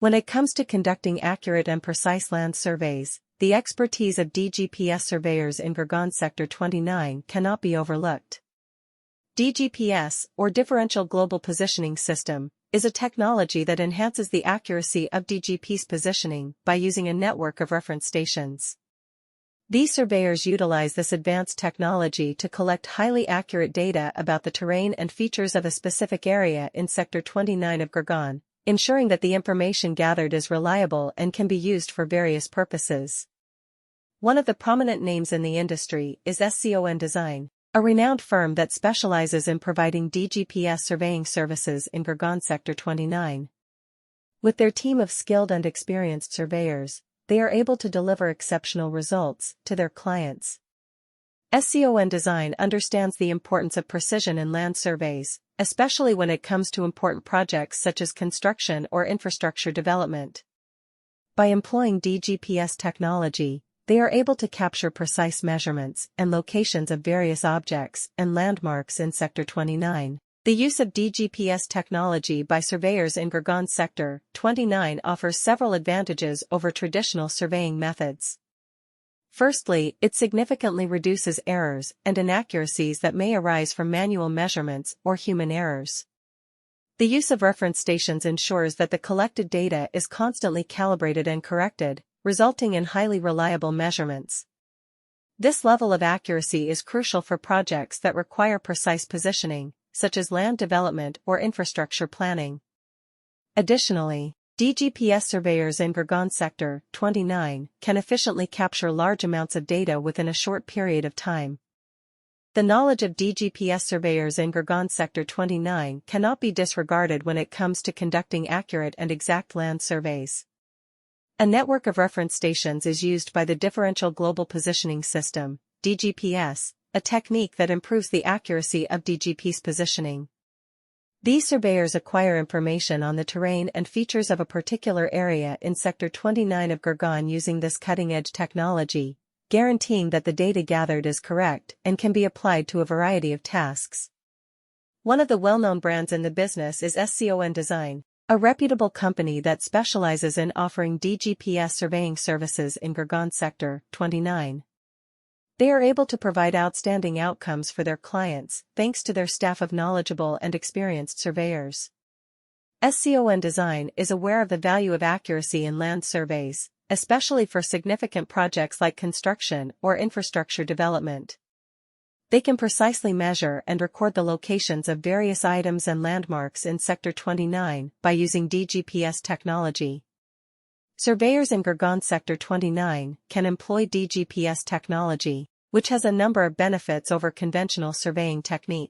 When it comes to conducting accurate and precise land surveys, the expertise of DGPS surveyors in Gurgaon Sector 29 cannot be overlooked. DGPS, or Differential Global Positioning System, is a technology that enhances the accuracy of DGP's positioning by using a network of reference stations. These surveyors utilize this advanced technology to collect highly accurate data about the terrain and features of a specific area in Sector 29 of Gurgaon, ensuring that the information gathered is reliable and can be used for various purposes. One of the prominent names in the industry is SCON Design, a renowned firm that specializes in providing DGPS surveying services in Gurgaon Sector 29. With their team of skilled and experienced surveyors, they are able to deliver exceptional results to their clients. SCON Design understands the importance of precision in land surveys, especially when it comes to important projects such as construction or infrastructure development. By employing DGPS technology, they are able to capture precise measurements and locations of various objects and landmarks in Sector 29. The use of DGPS technology by surveyors in Gurgaon Sector 29 offers several advantages over traditional surveying methods. Firstly, it significantly reduces errors and inaccuracies that may arise from manual measurements or human errors. The use of reference stations ensures that the collected data is constantly calibrated and corrected, resulting in highly reliable measurements. This level of accuracy is crucial for projects that require precise positioning, such as land development or infrastructure planning. Additionally, DGPS surveyors in Gurgaon Sector 29 can efficiently capture large amounts of data within a short period of time. The knowledge of DGPS surveyors in Gurgaon Sector 29 cannot be disregarded when it comes to conducting accurate and exact land surveys. A network of reference stations is used by the Differential Global Positioning System, DGPS, a technique that improves the accuracy of DGP's positioning. These surveyors acquire information on the terrain and features of a particular area in Sector 29 of Gurgaon using this cutting-edge technology, guaranteeing that the data gathered is correct and can be applied to a variety of tasks. One of the well-known brands in the business is SCON Design, a reputable company that specializes in offering DGPS surveying services in Gurgaon Sector 29. They are able to provide outstanding outcomes for their clients thanks to their staff of knowledgeable and experienced surveyors. SCON Design is aware of the value of accuracy in land surveys, especially for significant projects like construction or infrastructure development. They can precisely measure and record the locations of various items and landmarks in Sector 29 by using DGPS technology. Surveyors in Gurgaon Sector 29 can employ DGPS technology, which has a number of benefits over conventional surveying techniques.